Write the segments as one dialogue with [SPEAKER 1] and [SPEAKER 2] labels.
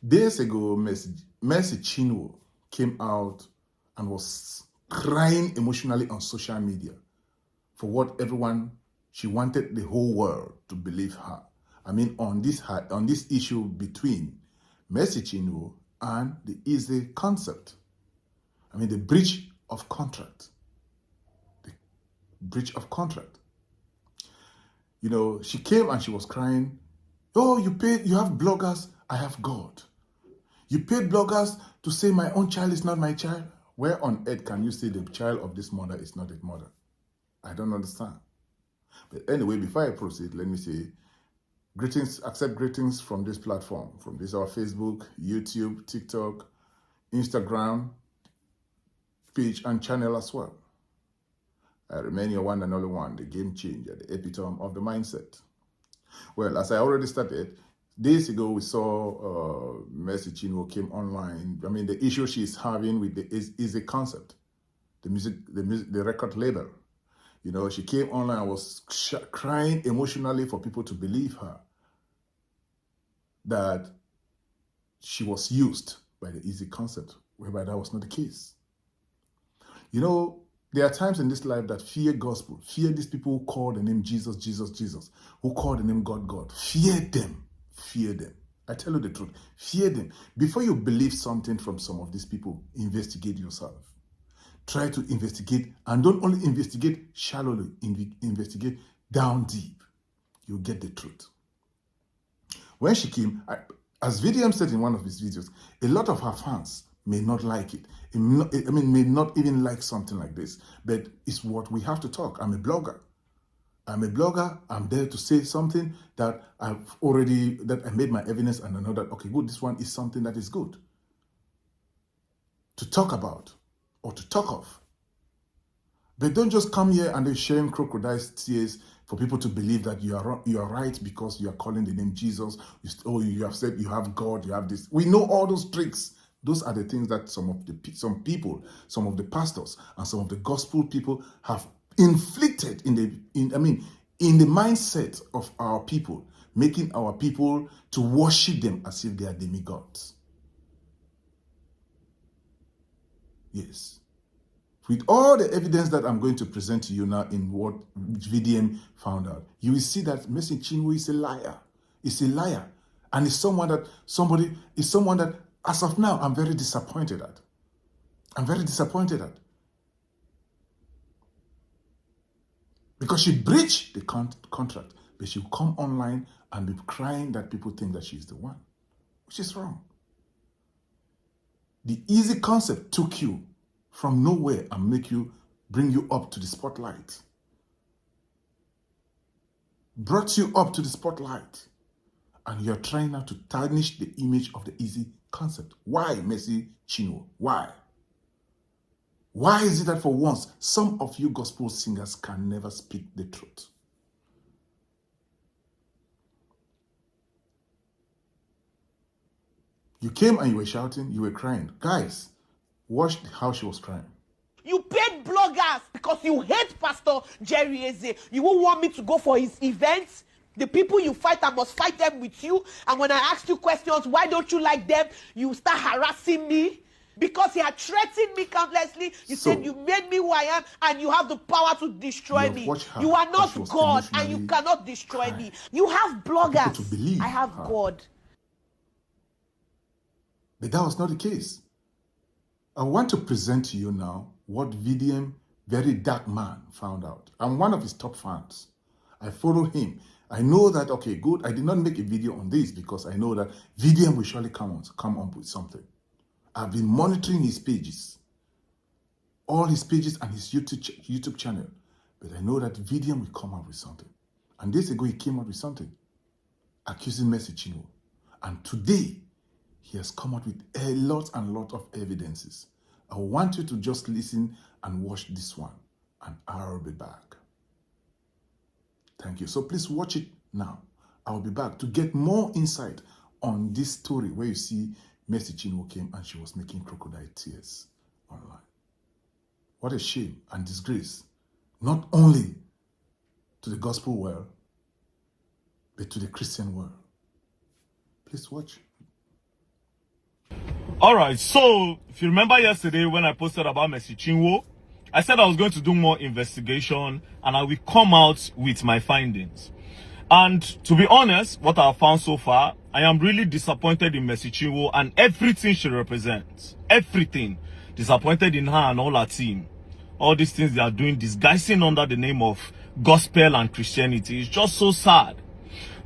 [SPEAKER 1] Days ago, Mercy Chinwo came out and was crying emotionally on social media for what she wanted the whole world to believe her. I mean, on this issue between Mercy Chinwo and the Eezee concept. I mean, the breach of contract. The breach of contract. You know, she came and she was crying, oh, you have bloggers, I have God. You paid bloggers to say my own child is not my child. Where on earth can you say the child of this mother is not a mother? I don't understand. But anyway, before I proceed, let me say, accept greetings from this platform, from this our Facebook, YouTube, TikTok, Instagram page and channel as well. I remain your one and only one, the game changer, the epitome of the mindset. Well, as I already started, days ago we saw Mercy Chinwo came online. I mean, the issue she's having with the Eezee concept, the record label. You know, she came online and was crying emotionally for people to believe her that she was used by the Eezee concept, whereby that was not the case. You know, there are times in this life that fear gospel, fear these people who call the name Jesus, Jesus, Jesus, who call the name God, God. Fear them. Fear them. I tell you the truth. Fear them. Before you believe something from some of these people, investigate yourself. Try to investigate, and don't only investigate shallowly, investigate down deep. You'll get the truth. When she came, as VDM said in one of his videos, a lot of her fans may not like it. May not even like something like this. But it's what we have to talk. I'm a blogger. I'm there to say something that I made my evidence, and I know that, okay, good, this one is something that is good to talk about or to talk of. But don't just come here and they're sharing crocodile's tears for people to believe that you are right because you are calling the name Jesus. You have said you have God, you have this. We know all those tricks. Those are the things that some of the pastors and some of the gospel people have inflicted in the mindset of our people, making our people to worship them as if they are demigods. Yes. With all the evidence that I'm going to present to you now in what VDM found out, you will see that Mercy Chinwo is a liar. It's a liar. And it's someone that, as of now, I'm very disappointed at. Because she breached the contract, but she'll come online and be crying that people think that she's the one, which is wrong. The Eezee concept took you from nowhere and bring you up to the spotlight. Brought you up to the spotlight. And you're trying now to tarnish the image of the Eezee concept. Why, Mercy Chinwo? Why? Why is it that for once, some of you gospel singers can never speak the truth? You came and you were shouting, you were crying. Guys, watch how she was crying.
[SPEAKER 2] You paid bloggers because you hate Pastor Jerry Eezee. You won't want me to go for his events. The people you fight, I must fight them with you. And when I asked you questions, why don't you like them? You start harassing me. Because he had threatened me countlessly. You said you made me who I am and you have the power to destroy me. You are not God and you cannot destroy me. You have bloggers.
[SPEAKER 1] To believe
[SPEAKER 2] I have
[SPEAKER 1] her.
[SPEAKER 2] God.
[SPEAKER 1] But that was not the case. I want to present to you now what VDM, very dark man, found out. I'm one of his top fans. I follow him. I know that, okay, good. I did not make a video on this because I know that VDM will surely come up with something. I've been monitoring his pages, all his pages and his YouTube channel. But I know that VDM will come up with something. And days ago, he came up with something, accusing Mercy Chinwo. And today, he has come out with a lot of evidences. I want you to just listen and watch this one, and I'll be back. Thank you. So please watch it now. I'll be back to get more insight on this story where you see Mercy Chinwo came and she was making crocodile tears online. What a shame and disgrace, not only to the gospel world, but to the Christian world. Please watch.
[SPEAKER 3] All right, so if you remember yesterday when I posted about Mercy Chinwo, I said I was going to do more investigation and I will come out with my findings. And to be honest, what I have found so far, I am really disappointed in Mercy Chinwo and everything she represents. Everything. Disappointed in her and all her team. All these things they are doing, disguising under the name of gospel and Christianity. It's just so sad.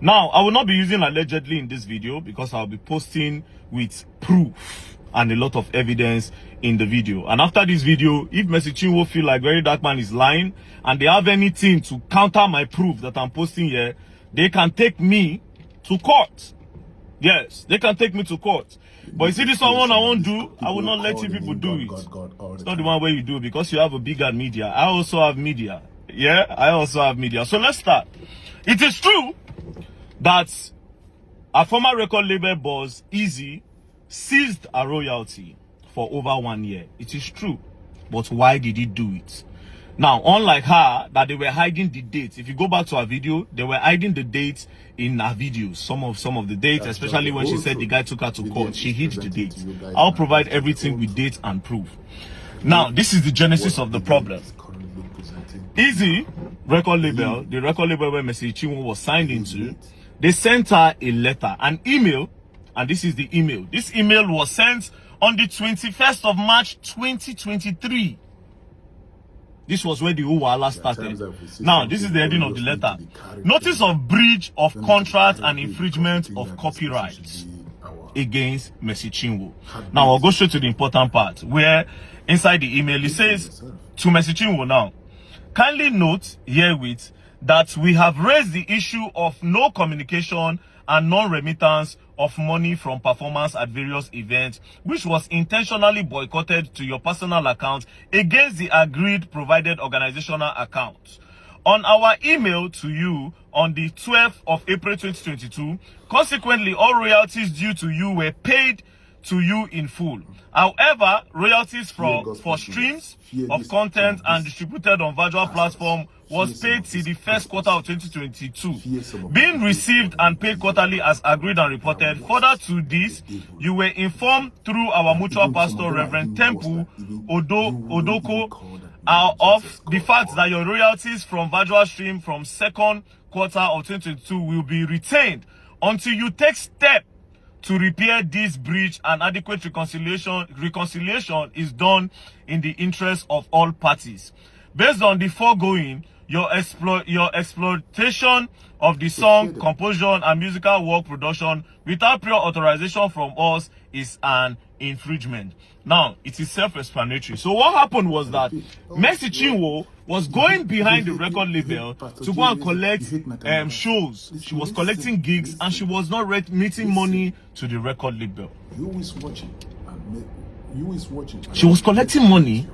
[SPEAKER 3] Now, I will not be using allegedly in this video because I'll be posting with proof and a lot of evidence in the video. And after this video, if Mercy Chinwo feel like Very Dark Man is lying and they have anything to counter my proof that I'm posting here, they can take me to court. Yes, they can take me to court. But you see this one I won't do, I will not let you people do it. It's not the one where you do because you have a bigger media. I also have media. Yeah, I also have media. So let's start. It is true that a former record label boss, Eezee, seized a royalty for over 1 year. It is true. But why did he do it? Now, unlike her, that they were hiding the dates. If you go back to her video, they were hiding the dates in her videos. Some of the dates, especially when she said the guy took her to court, she hid the dates. I'll provide everything with dates and proof. Now, this is the genesis of the problem. Eezee record label, the record label where Mercy Chinwo was signed into, they sent her a letter, an email, and this is the email. This email was sent on the 21st of March 2023. This was where the whole wahala started. Now, this is the heading of the letter. Notice of breach of contract and infringement of copyrights against Mercy Chinwo. Now, I'll go straight to the important part where inside the email it says to Mercy Chinwo now, kindly note herewith that we have raised the issue of no communication and non-remittance of money from performance at various events, which was intentionally boycotted to your personal account against the agreed provided organizational account. On our email to you on the 12th of April 2022, consequently, all royalties due to you were paid to you in full. However, royalties for streams of content and distributed on virtual platform was paid till the first quarter of 2022, being received and paid quarterly as agreed and reported. Further to this, you were informed through our mutual pastor, Reverend Temple Odoko, of the fact that your royalties from virtual stream from second quarter of 2022 will be retained until you take step to repair this breach, and adequate reconciliation is done in the interest of all parties. Based on the foregoing, your exploitation of the song, composition, and musical work production without prior authorization from us is an infringement. Now, it is self-explanatory. So what happened was that Mercy Chinwo was going behind the record label to go and collect shows. She was collecting gigs and she was not remitting money to the record label. She was collecting money,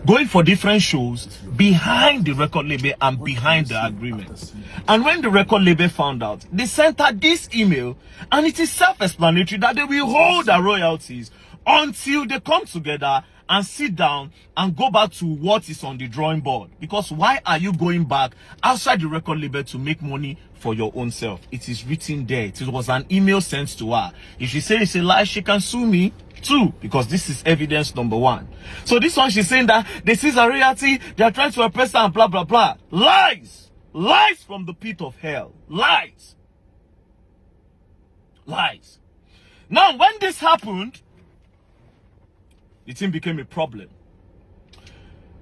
[SPEAKER 3] going for different shows behind the record label and behind the agreement. And when the record label found out, they sent her this email, and it is self-explanatory that they will hold her royalties until they come together and sit down and go back to what is on the drawing board. Because why are you going back outside the record label to make money for your own self? It is written there. It was an email sent to her. If she says it's a lie, she can sue me too, because this is evidence number one. So this one, she's saying that they seize a royalty, they are trying to oppress her and blah blah blah. Lies! Lies from the pit of hell. Lies. Lies. Now, when this happened, the thing became a problem.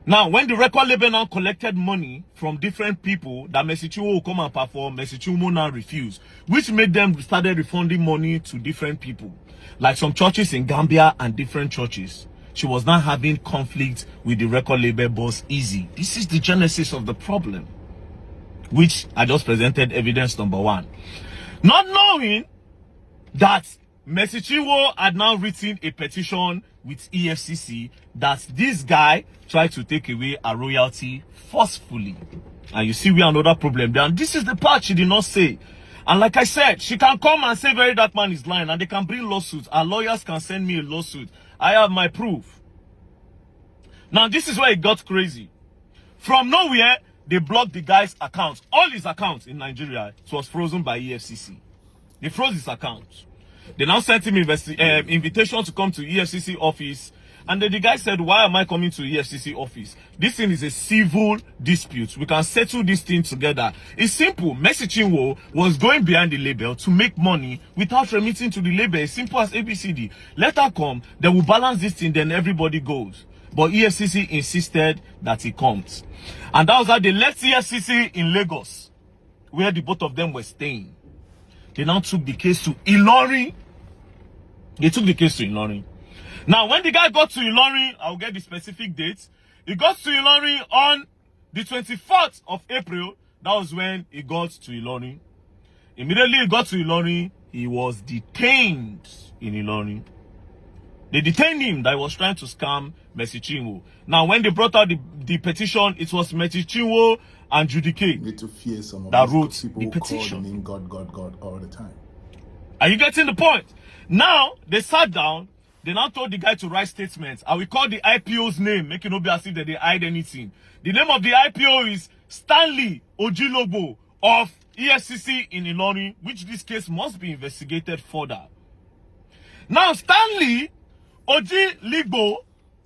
[SPEAKER 3] Now, when the record label now collected money from different people that Mercy Chinwo will come and perform, Mercy Chinwo now refused, which made them started refunding money to different people, like some churches in Gambia and different churches. She was now having conflict with the record label boss, Eezee. This is the genesis of the problem, which I just presented evidence number one. Not knowing that Mercy Chinwo had now written a petition with EFCC that this guy tried to take away a royalty forcefully. And you see we have another problem there. And this is the part she did not say. And like I said, she can come and say Very Dark Man is lying, and they can bring lawsuits. Our lawyers can send me a lawsuit. I have my proof. Now this is where it got crazy. From nowhere, they blocked the guy's accounts. All his accounts in Nigeria, it was frozen by EFCC. They froze his accounts. They now sent him invitation to come to EFCC office. And then the guy said, why am I coming to EFCC office? This thing is a civil dispute. We can settle this thing together. It's simple. Mercy Chinwo was going behind the label to make money without remitting to the label. It's simple as ABCD. Let her come. Then we'll balance this thing. Then everybody goes. But EFCC insisted that he comes. And that was how they left EFCC in Lagos, where the both of them were staying. They now took the case to Ilorin. They took the case to Ilorin. Now, when the guy got to Ilorin, I'll get the specific dates. He got to Ilorin on the 24th of April. That was when he got to Ilorin. Immediately he got to Ilorin, he was detained in Ilorin. They detained him that he was trying to scam Mercy Chinwo. Now, when they brought out the petition, it was Mercy Chinwo and Judy K.
[SPEAKER 1] You need to fear some of
[SPEAKER 3] that
[SPEAKER 1] these
[SPEAKER 3] wrote
[SPEAKER 1] people
[SPEAKER 3] the
[SPEAKER 1] who call
[SPEAKER 3] petition.
[SPEAKER 1] the name God, God, God all the time.
[SPEAKER 3] Are you getting the point? Now, they sat down. They now told the guy to write statements. I will call the IPO's name, making it be as if they hide anything. The name of the IPO is Stanley Ojilobo of EFCC in Ilorin, which this case must be investigated further. Now, Stanley Ojilobo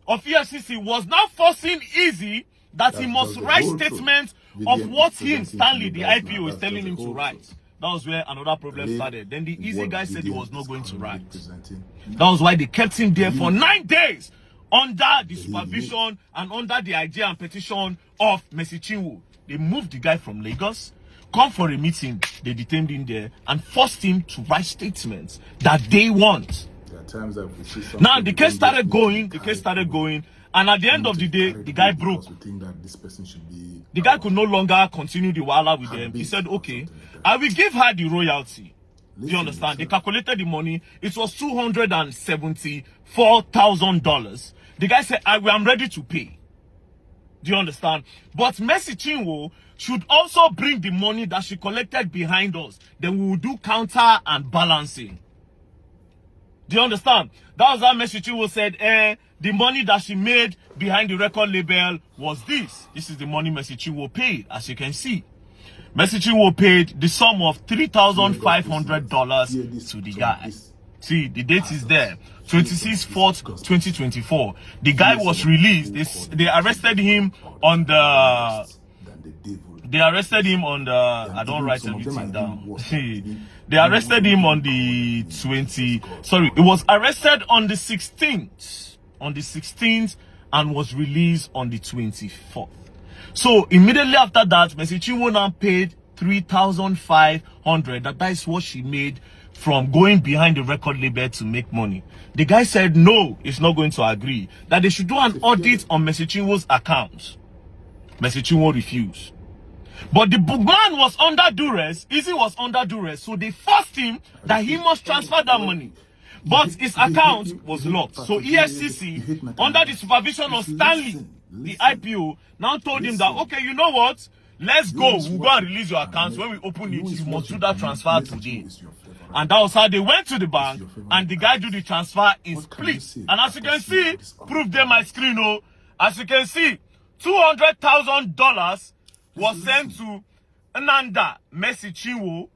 [SPEAKER 3] of EFCC was now forcing Eezee that he must write statements of what him, Stanley, the IPO, is telling him to write. That was where another problem started. Then the Eezee guy said he was not going to write. That was why they kept him there for 9 days under the supervision and under the idea and petition of Mercy Chinwo. They moved the guy from Lagos, come for a meeting, they detained him there and forced him to write statements that they want.
[SPEAKER 1] There are times that we see
[SPEAKER 3] now the case started going, and at the end of the day, the guy broke. The guy could no longer continue the wahala with them. He said, okay, I will give her the royalty. Do you understand? They calculated the money. It was $274,000. The guy said, I'm ready to pay. Do you understand? But Mercy Chinwo should also bring the money that she collected behind us. Then we will do counter and balancing. Do you understand? That was how Mercy Chinwo said, the money that she made behind the record label was this. This is the money Mercy Chinwo paid, as you can see. Mercy Chinwo paid the sum of $3,500 to the guy. See, the date is there. 26/4/2024. The guy was released. They arrested him on the... I don't write everything down. They arrested him on the 20... Sorry, it was arrested on the 16th. On the 16th and was released on the 24th. So immediately after that, Mercy Chinwo now paid $3,500. That is what she made from going behind the record label to make money. The guy said no, he's not going to agree. That they should do an audit on Mercy Chinwo's account. Mercy Chinwo refused. But the man was under duress. Eezee was under duress. So they forced him that he must transfer that money. But his account was locked. So EFCC, under the supervision of Stanley, the IPO, now told him that, okay, you know what? Let's go. We'll go and release your account. When we open it, you must do that transfer today. And that was how they went to the bank, and the guy do the transfer in splits. And as you can see, proof there my screen, oh, as you can see, $200,000 was sent to Ananda Mercy Chinwo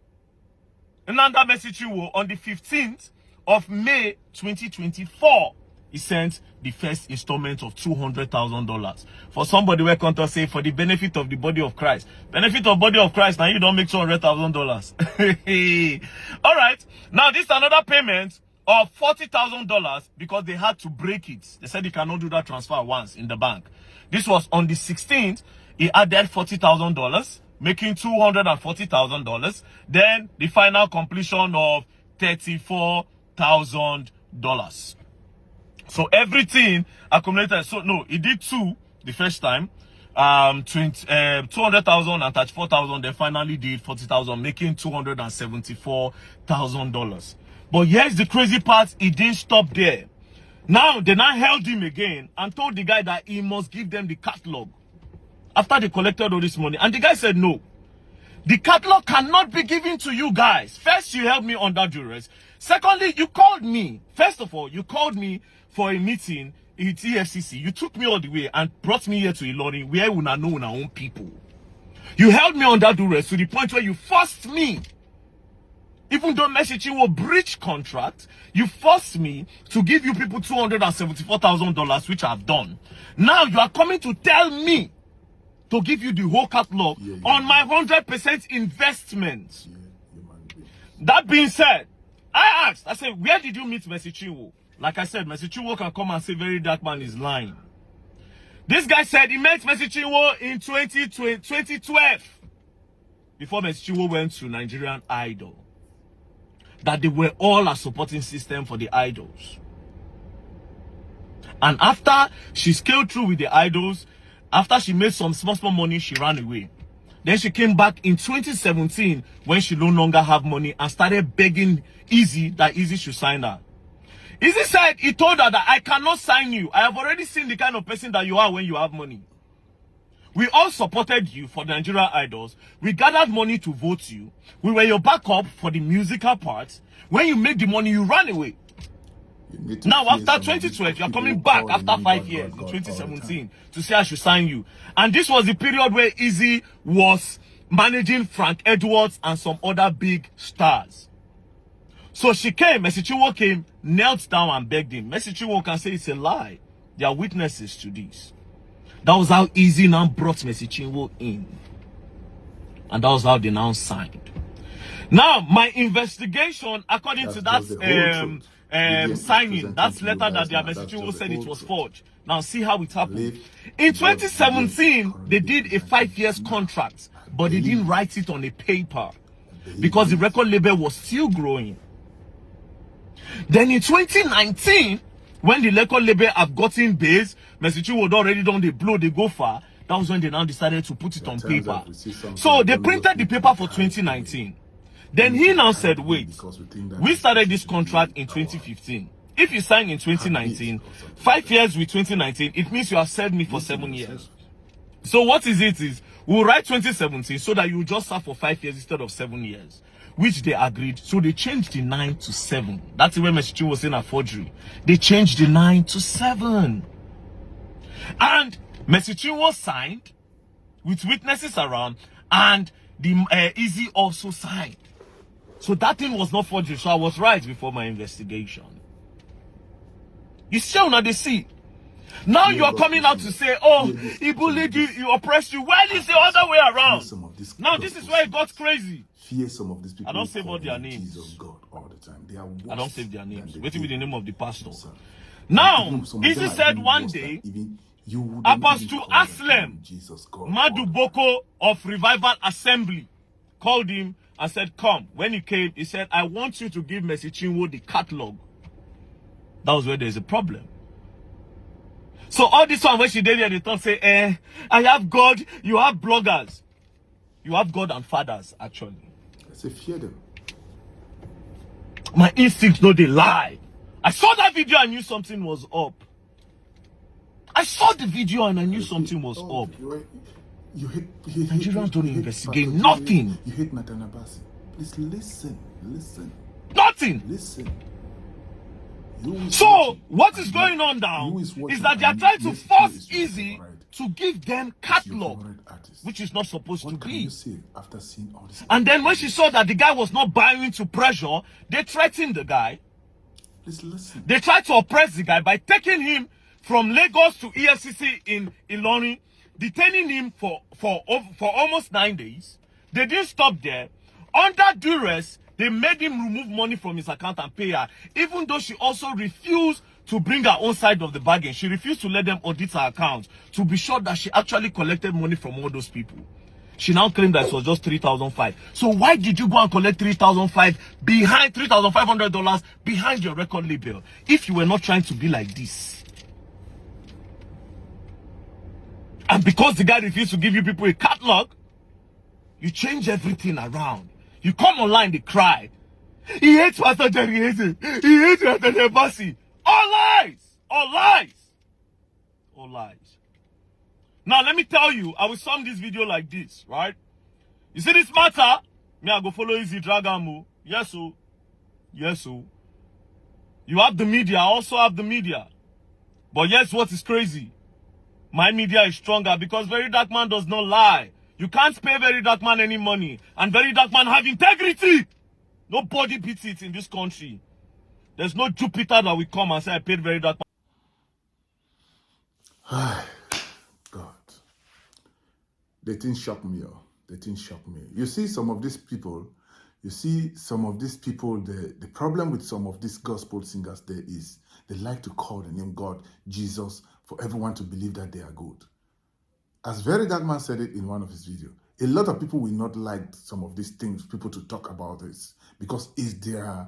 [SPEAKER 3] on the 15th of May 2024. He sent the first installment of $200,000. For somebody where contact say for the benefit of the body of Christ. Benefit of body of Christ, now you don't make $200,000. All right. Now this is another payment of $40,000 because they had to break it. They said they cannot do that transfer once in the bank. This was on the 16th. He added $40,000, making $240,000. Then the final completion of $34,000. So everything accumulated. So no, he did two the first time, 200,000 and 34,000. They finally did 40,000, making $274,000. But here's the crazy part: he didn't stop there. Now they now held him again and told the guy that he must give them the catalog after they collected all this money. And the guy said no. The catalog cannot be given to you guys. First, you held me under duress. Secondly, you called me. First of all, you called me for a meeting in EFCC. You took me all the way and brought me here to Ilorin, where we know our own people. You held me under duress to the point where you forced me Even though Mercy Chinwo breached contract, you forced me to give you people $274,000, which I've done. Now you are coming to tell me to give you the whole catalog on my 100% investment. That being said, I asked, I said, where did you meet Mercy Chinwo? Like I said, Mercy Chinwo can come and say Very Dark Man is lying. This guy said he met Mercy Chinwo in 2012 before Mercy Chinwo went to Nigerian Idol. That they were all a supporting system for the idols. And after she scaled through with the idols, after she made some small money, she ran away. Then she came back in 2017 when she no longer have money and started begging Eezee that Eezee should sign her. Eezee said he told her that I cannot sign you. I have already seen the kind of person that you are when you have money. We all supported you for the Nigerian Idols. We gathered money to vote you. We were your backup for the musical parts. When you made the money, you ran away. Now, after 2012, you're coming back after 5 years in 2017 to say I should sign you. And this was the period where Eezee was managing Frank Edwards and some other big stars. So she came, Mercy Chinwo came, knelt down and begged him. Mercy Chinwo can say it's a lie. There are witnesses to this. That was how Eezee now brought Mercy Chinwo in. And that was how they now signed. Now, my investigation, according to that signing, that letter that the Mercy Chinwo said it was forged. Now, see how it happened. In 2017, they did a 5-year contract, but they didn't write it on a paper because the record label was still growing. Then in 2019, when the record label have gotten base, Mercy Chinwo had already done the blow, they go far. That was when they now decided to put it on paper. So they printed the paper for 2019. Then he now said, wait, we started this contract in 2015. If you sign in 2019, 5 years with 2019, it means you have served me for 7 years. So what is it is, we'll write 2017 so that you just serve for 5 years instead of 7 years. Which they agreed. So they changed the 9 to 7. That's when Mercy Chinwo was saying a forgery. They changed the 9 to 7. And Mercy Chinwo signed with witnesses around, and the Eezee also signed. So that thing was not forgery. So I was right before my investigation. You still not the see. Now you are coming out to say, oh, he bullied you, he oppressed you. Well, it's the other way around. Now this is where it got crazy.
[SPEAKER 1] Fear some of these people.
[SPEAKER 3] I don't save all their names.
[SPEAKER 1] Jesus God all the time. They are
[SPEAKER 3] I don't save their names. Wait till be the name of the pastor.
[SPEAKER 1] Sir.
[SPEAKER 3] Now, Eezee said one day, Apostle Aslem Madu Boko of Revival Assembly called him and said, come. When he came, he said, I want you to give Mercy Chinwo the catalog. That was where there's a problem. So all this one when she did it, they thought say, I have God, you have bloggers. You have God and fathers, actually.
[SPEAKER 1] I say fear them.
[SPEAKER 3] My instincts know they lie. I saw that video and knew something was up. I saw the video and I knew something was up.
[SPEAKER 1] You hate
[SPEAKER 3] Nigerians don't investigate nothing.
[SPEAKER 1] You hate Nathan Abasi. Please listen.
[SPEAKER 3] Nothing.
[SPEAKER 1] Listen.
[SPEAKER 3] So what is going on now is that they are trying to force Eezee to give them catalog, which is not supposed to be.
[SPEAKER 1] After seeing all this,
[SPEAKER 3] and then when she saw that the guy was not buying into pressure, they threatened the guy.
[SPEAKER 1] please listen.
[SPEAKER 3] They tried to oppress the guy by taking him from Lagos to EFCC in Ilorin, detaining him for almost 9 days. They didn't stop there. Under duress, they made him remove money from his account and pay her, even though she also refused to bring her own side of the bargain. She refused to let them audit her account to be sure that she actually collected money from all those people. She now claimed that it was just $3,500. So why did you go and collect $3,500 behind $3,500 behind your record label if you were not trying to be like this? And because the guy refused to give you people a catalog, you change everything around. You come online, they cry. He hates Pastor Jerry Eezee. He hates Pastor Ebasi. All lies! All lies! All lies. Now, let me tell you, I will sum this video like this, right? You see this matter? Me, I go follow Eezee Dragamu. Yes, so. Yes, so. You have the media, I also have the media. But yes, what is crazy? My media is stronger because Very Dark Man does not lie. You can't pay Very Dark Man any money. And Very Dark Man have integrity. Nobody beats it in this country. There's no Jupiter that will come and say I paid very dark.
[SPEAKER 1] God. They didn't shock me. Oh. They didn't shock me. You see some of these people, the problem with some of these gospel singers there is they like to call the name God, Jesus, for everyone to believe that they are good. As Very Dark Man said it in one of his videos, a lot of people will not like some of these things, people to talk about this, because it's their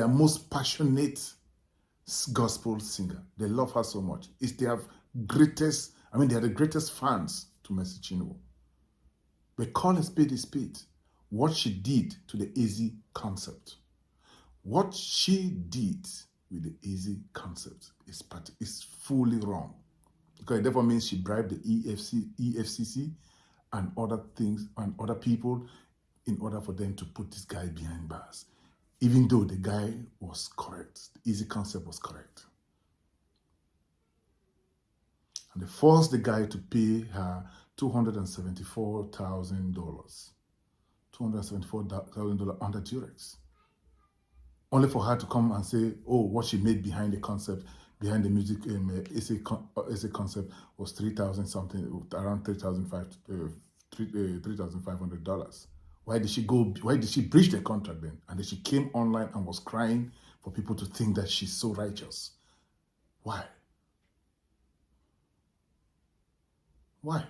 [SPEAKER 1] most passionate gospel singer. They love her so much. They are the greatest fans to Mercy Chinwo. But call a spade a spade. What she did to the Eezee concept, what she did with the Eezee concept is fully wrong. Because it therefore means she bribed the EFCC and other things and other people in order for them to put this guy behind bars. Even though the guy was correct, the Eezee concept was correct. And they forced the guy to pay her $274,000. $274,000 under duress. Only for her to come and say, oh, what she made behind the concept, behind the music Eezee concept was $3,000 something, around $3,500. Why did she breach the contract then? And then she came online and was crying for people to think that she's so righteous. Why? Why?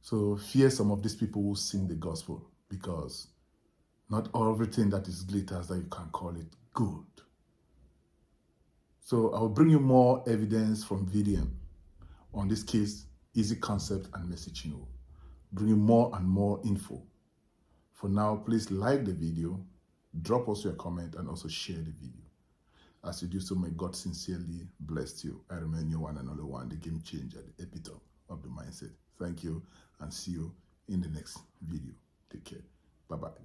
[SPEAKER 1] So fear some of these people who sing the gospel, because not everything that is glitters that you can call it good. So I will bring you more evidence from VDM on this case, Eezee concept and Mercy Chinwo. Bring you more and more info. For now, please like the video, drop us your comment, and also share the video. As you do so, may God sincerely bless you. I remain your one and only one, the game changer, the epitome of the mindset. Thank you, and see you in the next video. Take care. Bye-bye.